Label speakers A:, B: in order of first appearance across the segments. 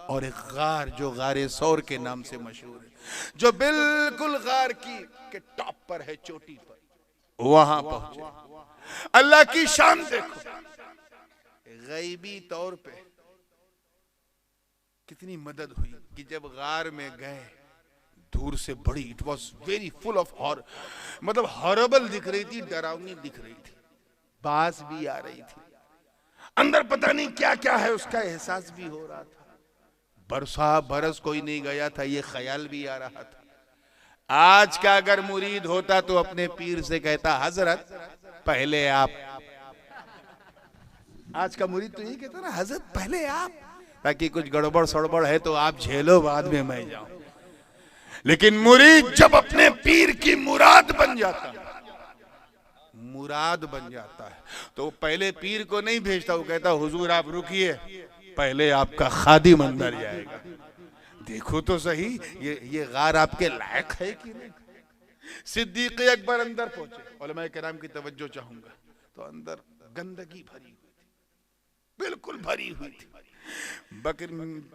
A: और एक गार जो गारे सौर के नाम से मशहूर है, जो बिल्कुल गार की के टॉप पर है, चोटी पर, वहां पहुंचे। अल्लाह की शान देखो, गैबी तौर पे कितनी मदद हुई कि जब गार में गए, दूर से बड़ी, it was very full of horror, मतलब हॉरेबल दिख रही थी, डरावनी दिख रही थी, बास भी आ रही थी, अंदर पता नहीं क्या क्या है उसका एहसास भी हो रहा था। बरस कोई नहीं गया था, ये ख्याल भी आ रहा था। आज का अगर मुरीद होता तो अपने पीर से कहता, हजरत पहले आप। आज का मुरीद तो यही कहता ना, हजरत पहले आप, ताकि कुछ गड़बड़ सड़बड़ है तो आप झेलो, बाद में मैं जाऊं। लेकिन मुरीद जब अपने पीर की मुराद बन जाता है, मुराद बन जाता है, तो पहले पीर को नहीं भेजता, वो कहता हुजूर आप रुकिए, पहले आपका खादिम अंदर जाएगा, देखो तो सही ये गार आपके लायक है कि नहीं। सिद्दीक़ अकबर अंदर पहुंचे, उलमा किराम की तवज्जो चाहूंगा, तो अंदर गंदगी भरी हुई थी, बिल्कुल भरी हुई थी। बकर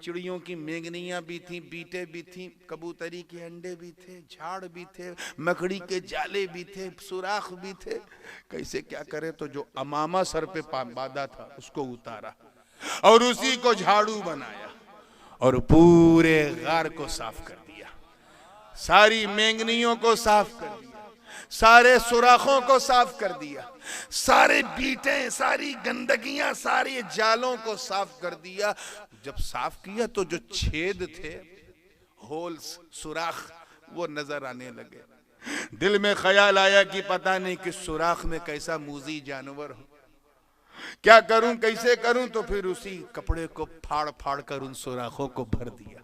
A: चिड़ियों की मेंगनियां भी थी, बीटे भी थी, कबूतरी के अंडे भी थे, झाड़ भी थे, मकड़ी के जाले भी थे, सुराख भी थे। कैसे क्या करे, तो जो अमामा सर पे बांधा था उसको उतारा और उसी को झाड़ू बनाया और पूरे गार को साफ कर दिया, सारी मेंगनियों को साफ कर दिया, सारे सुराखों को साफ कर दिया, सारे बीटें, सारी गंदगियां, सारे जालों को साफ कर दिया। जब साफ किया तो जो छेद थे, होल्स, सुराख, वो नजर आने लगे। दिल में ख्याल आया कि पता नहीं किस सुराख में कैसा मूजी जानवर हो, क्या करूं, कैसे करूं। तो फिर उसी कपड़े को फाड़ फाड़ कर उन सुराखों को भर दिया,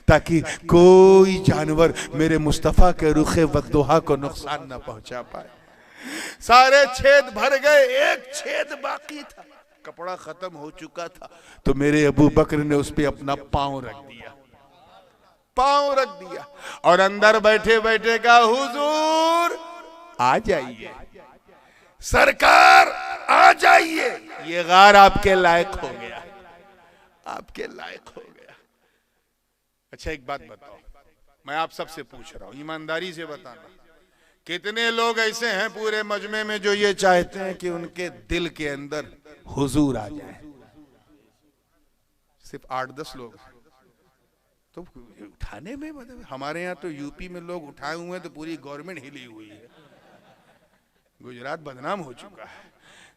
A: ताकि कोई जानवर मेरे मुस्तफा के रुखे वद्दुहा को नुकसान न पहुंचा पाए। सारे छेद भर गए, एक छेद बाकी था, कपड़ा खत्म हो चुका था, तो मेरे अबू बकर ने उस पे अपना पांव रख दिया, पांव रख दिया और अंदर बैठे बैठे कहा, हुजूर आ जाइए, सरकार आ जाइए, ये गार आपके लायक हो गया, आपके लायक हो गया। अच्छा एक बात बताओ, मैं आप सबसे पूछ रहा हूं, ईमानदारी से बताना, कितने लोग ऐसे हैं पूरे मजमे में जो ये चाहते हैं कि उनके दिल के अंदर हुजूर आ जाए? सिर्फ 8-10 लोग। तो उठाने में मतलब हमारे यहाँ तो यूपी में लोग उठाए हुए हैं तो पूरी गवर्नमेंट हिली हुई है, गुजरात बदनाम हो चुका है।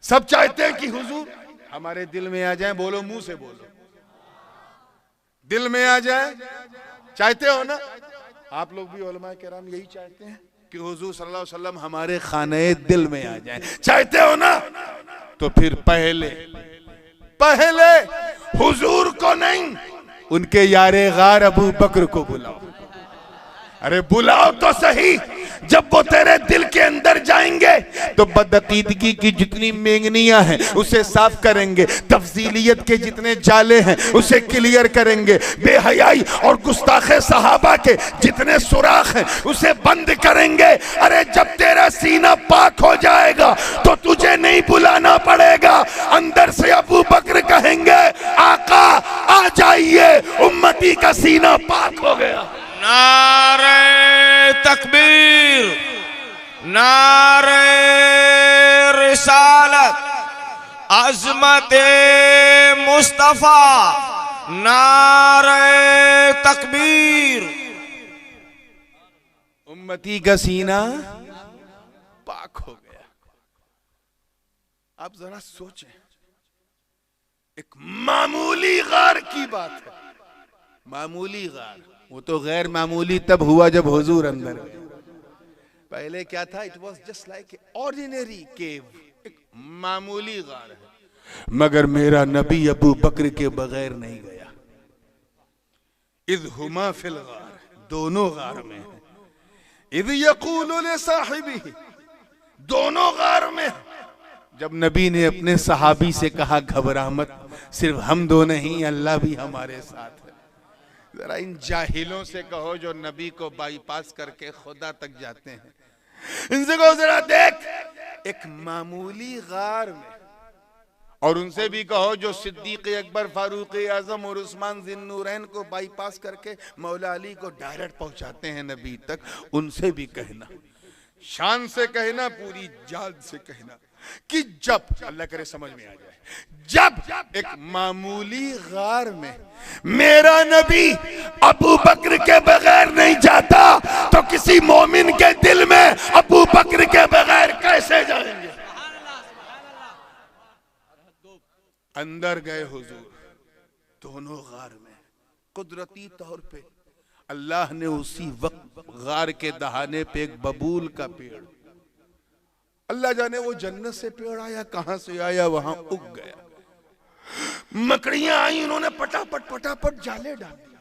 A: सब चाहते हैं कि हुजूर हमारे दिल में आ जाए, बोलो, मुंह से बोलो, दिल में आ जाए, चाहते हो ना? आप लोग भी उलमा किराम यही चाहते हैं कि हुजूर सल्लल्लाहु अलैहि वसल्लम हमारे खाने दिल में आ जाए, चाहते हो ना? तो फिर पहले हुजूर को नहीं, उनके यारे गार अबू बकर को बुलाओ। अरे बुलाओ तो सही, जब वो तेरे दिल के अंदर जाएंगे तो बदअकीदगी की जितनी मेंगनियां हैं उसे साफ करेंगे, तफजीलियत के जितने जाले हैं उसे क्लियर करेंगे, बेहयाई और गुस्ताखे सहाबा के जितने सुराख हैं उसे बंद करेंगे। अरे जब तेरा सीना पाक हो जाएगा तो तुझे नहीं बुलाना पड़ेगा, अंदर से अबू बकर कहेंगे, आका आ जाइए, उम्मती का सीना पाक हो गया।
B: नारे तकबीर, नारे रिसालत, अज़मते मुस्तफा, नारे तकबीर।
A: उम्मती का सीना पाक हो गया। आप जरा सोचें, एक मामूली गार की बात है, मामूली गार, वो तो गैर मामूली तब हुआ जब हुजूर अंदर गए। पहले क्या था? It was just like ordinary cave, एक मामूली गार है, मगर मेरा नबी अबू बकर के बगैर नहीं गया। इज़ हुमा फिल गार, दोनों गार में है। इज़ यक़ूलु लिसाहिबी, दोनों गार में। जब नबी ने अपने सहाबी से कहा, घबरा मत, सिर्फ हम दो नहीं, अल्लाह भी हमारे साथ है। जरा इन जाहिलों से कहो जो नबी को बाईपास करके खुदा तक जाते हैं, इनसे कहो जरा देख, एक मामूली गार में और उनसे भी कहो जो सिद्दीक अकबर, फारूक आजम और उस्मान ज़िन्नूरैन को बाईपास करके मौला अली को डायरेक्ट पहुंचाते हैं नबी तक, उनसे भी कहना, शान से कहना, पूरी जान से कहना कि जब, अल्लाह करे समझ में आ जाए, जब एक मामूली गार में मेरा नबी अबू बकर के बगैर नहीं जाता तो किसी मोमिन के दिल में अबू बकर के बगैर कैसे जाएंगे। अंदर गए हुजूर, दोनों गार में कुदरती तौर पे अल्लाह ने उसी वक्त गार के दहाने पे एक बबूल का पेड़, अल्लाह जाने वो जन्नत से पेड़ आया कहां से आया, वहां उग गया। मकड़ियां आई, उन्होंने पटापट पटापट जाले डाल दिया।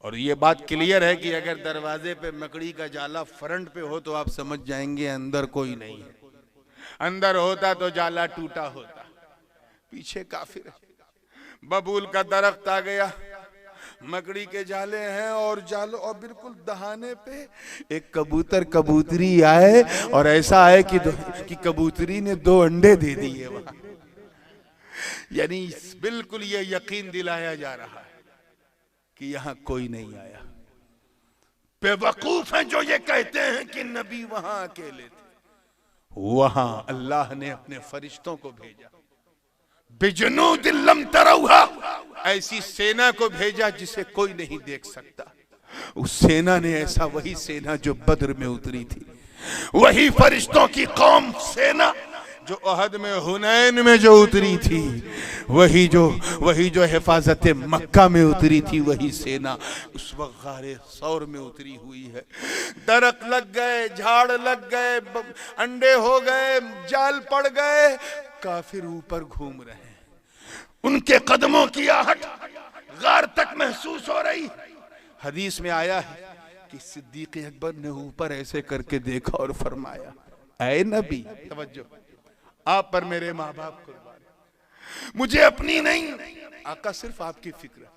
A: और ये बात क्लियर है कि अगर दरवाजे पे मकड़ी का जाला फ्रंट पे हो तो आप समझ जाएंगे अंदर कोई नहीं है, अंदर होता तो जाला टूटा होता। पीछे काफिर है, बबूल का दरख्त आ गया, मकड़ी के जाले हैं और जालों और बिल्कुल दहाने पे एक कबूतर कबूतरी आए और ऐसा है कि कबूतरी ने 2 अंडे दे दिए वहां। यानी बिल्कुल ये यकीन दिलाया जा रहा है कि यहां कोई नहीं आया। बेवकूफ हैं जो ये कहते हैं कि नबी वहां अकेले थे। वहां अल्लाह ने अपने फरिश्तों को भेजा, बिजनूदिन लम तरौहा, ऐसी सेना को भेजा जिसे कोई नहीं देख सकता। उस सेना ने ऐसा, वही सेना जो बद्र में उतरी थी, वही फरिश्तों की कौम सेना जो अहद में, हुनैन में जो उतरी थी, वही जो हिफाजत मक्का में उतरी थी, वही सेना उस वक्त गारे सौर में उतरी हुई है। दरख्त लग गए, झाड़ लग गए, अंडे हो गए, जाल पड़ गए, काफिर ऊपर घूम रहे हैं, उनके कदमों की आहट गार तक महसूस हो रही। हदीस में आया है कि सिद्दीक अकबर ने ऊपर ऐसे करके देखा और फरमाया, ऐ नबी, तवज्जो, आप पर मेरे माँ बाप कुर्बान, मुझे अपनी नहीं आका, सिर्फ आपकी फिक्र है।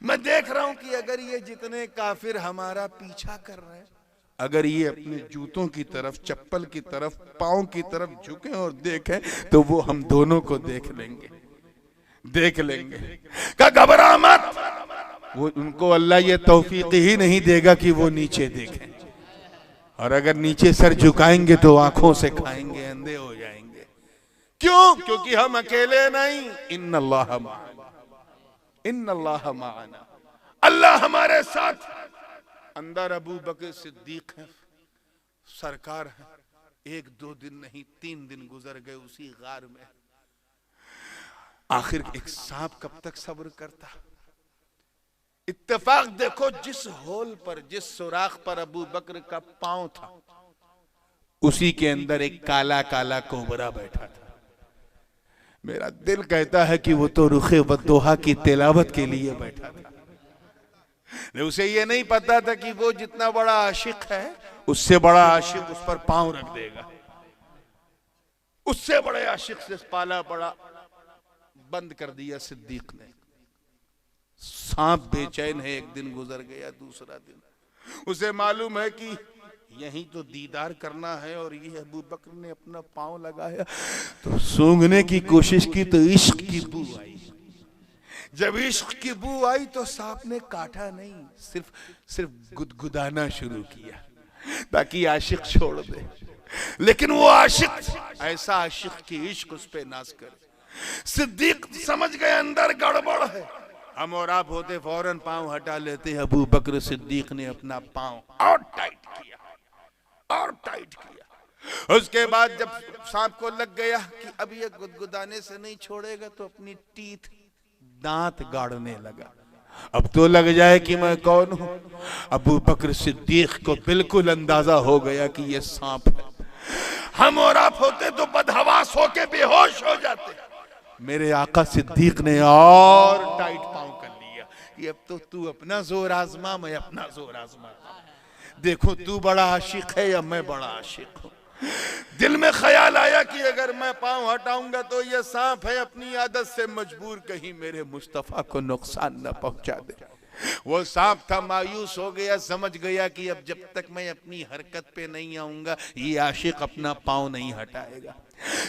A: मैं देख रहा हूं कि अगर ये जितने काफिर हमारा पीछा कर रहे हैं, अगर ये अपने जूतों की तरफ, चप्पल की तरफ, पाँव की तरफ झुके और देखें तो वो हम दोनों को देख लेंगे, देख लेंगे। का घबरा मत, वो उनको अल्लाह ये तौफीक ही नहीं देगा कि वो नीचे देखें, और अगर नीचे सर झुकाएंगे तो आंखों से खाएंगे, अंधे हो जाएंगे। क्यों? क्योंकि हम अकेले नहीं, इन्नल्लाह माअना, इन्नल्लाह माअना, अल्लाह हमारे साथ। अंदर अबू बकर सिद्दीक है, सरकार है। 1-2 दिन नहीं 3 दिन गुजर गए उसी गार में। आखिर एक सांप कब तक सब्र करता। इत्तेफाक देखो, जिस होल पर, जिस सुराख पर अबू बकर का पांव था, उसी के अंदर एक काला काला कोबरा बैठा था। मेरा दिल कहता है कि वो तो रुखे वद्दोहा की तिलावत के लिए बैठा था। उसे ये नहीं पता था कि वो जितना बड़ा आशिक है, उससे बड़ा आशिक उस पर पांव रख देगा। उससे बड़े आशिक से पाला बड़ा बंद कर दिया सिद्दीक ने। सांप बेचैन है, एक दिन गुजर गया, दूसरा दिन, उसे मालूम है कि यहीं तो दीदार करना है, और ये अबू बकर ने अपना पांव लगाया तो सूंघने की कोशिश की तो इश्क की बू आई। जब इश्क की बू आई तो सांप ने काटा नहीं, सिर्फ गुदगुदाना शुरू किया ताकि आशिक छोड़ दे। लेकिन वो आशिक, ऐसा आशिक की इश्क उस पे नाज करे। सिद्दीक समझ गए अंदर गड़बड़ है। हम और आप होते फौरन पांव हटा लेते। अबू बकर सिद्दीक ने अपना पांव और टाइट किया, और टाइट किया। उसके बाद जब सांप को लग गया कि अब ये गुदगुदाने से नहीं छोड़ेगा, तो अपनी टीथ, दांत गाड़ने लगा। अब तो लग जाए कि मैं कौन हूं। अबू बकर सिद्दीक को बिल्कुल अंदाजा हो गया कि ये सांप है। हम और आप होते तो बदहवास होके बेहोश हो जाते। मेरे आका सिद्दीक ने और टाइट पांव कर लिया कि अब तो तू अपना जोर आजमा, मैं अपना जोर आजमा। देखो तू बड़ा आशिक है या मैं बड़ा आशिक हूं। दिल में ख्याल आया कि अगर मैं पांव हटाऊंगा तो ये सांप है अपनी आदत से मजबूर, कहीं मेरे मुस्तफा को नुकसान न पहुंचा दे। वो सांप था, मायूस हो गया, समझ गया कि अब जब तक मैं अपनी हरकत पे नहीं आऊंगा ये आशिक अपना पांव नहीं हटाएगा।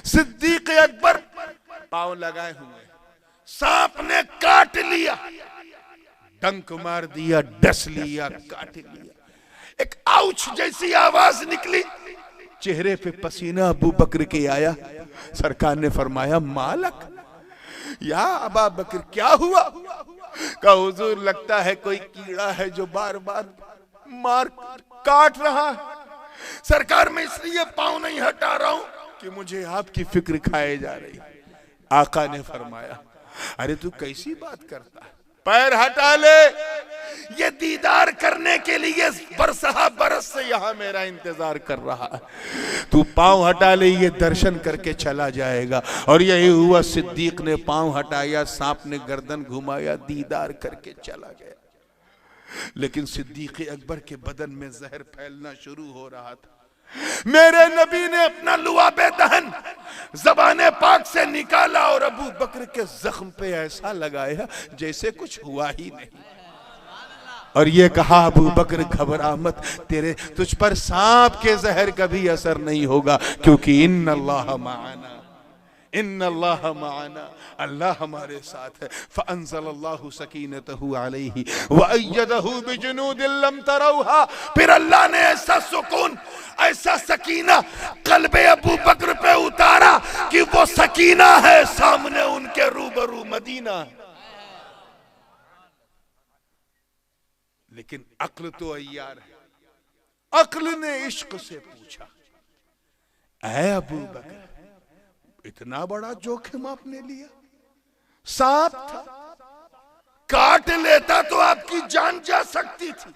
A: सिद्दीक अकबर पांव लगाए हुए, सांप ने काट लिया, डंक मार दिया, डस लिया, काट लिया, एक आउच जैसी आवाज निकली, चेहरे पे पसीना अबू बकर के आया। सरकार ने फरमाया मालक या अबा बकर क्या हुआ? का हुजूर लगता है कोई कीड़ा है जो बार बार मार काट रहा है। सरकार मैं इसलिए पांव नहीं हटा रहा हूं कि मुझे आपकी फिक्र खाए जा रही। आका ने फरमाया अरे तू कैसी बात करता है, पैर हटा ले, ये दीदार करने के लिए बरसहा बरस से यहां मेरा इंतजार कर रहा है, तू पांव हटा ले, ये दर्शन करके चला जाएगा। और यही हुआ, सिद्दीक ने पांव हटाया, सांप ने गर्दन घुमाया, दीदार करके चला गया। लेकिन सिद्दीक अकबर के बदन में जहर फैलना शुरू हो रहा था। मेरे नबी ने अपना लुआबे दहन ज़बाने पाक से निकाला और अबू बकर के जख्म पे ऐसा लगाया जैसे कुछ हुआ ही नहीं, और ये कहा अबू बकर घबरा मत, तेरे तुझ पर सांप के जहर का भी असर नहीं होगा, क्योंकि इन्नल्लाह माअना, इन्नल्लाह माअना, अल्लाह हमारे साथ है। फअंज़लल्लाहु सकीनतहु अलैहि व अय्यदहु बिजुनूदिन लम तरौहा, फिर अल्लाह ने ऐसा सुकून, ऐसा सकीना कल्बे अबू बकर पे उतारा कि वो सकीना है सामने उनके रूबरू मदीना। लेकिन अक्ल तो अय्यार है। अक्ल ने इश्क से पूछा, ऐ अबू बकर इतना बड़ा जोखिम आपने लिया, सांप था, काट लेता तो आपकी जान जा सकती थी,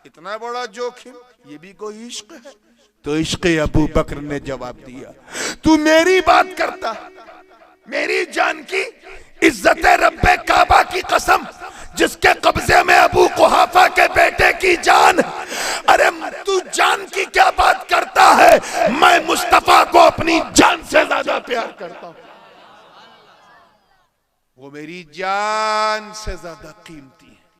A: इतना बड़ा जोखिम, ये भी कोई इश्क है? तो इश्क अबू बकर ने जवाब दिया, तू मेरी बात करता, मेरी जान की इज्जत रब्बे काबा की कसम, जिसके कब्जे में अबू कुहाफा के बेटे की जान, अरे तू जान की क्या बात करता है? मैं मुस्तफा को अपनी जान से ज्यादा प्यार करता हूं, वो मेरी जान से ज्यादा कीमती है।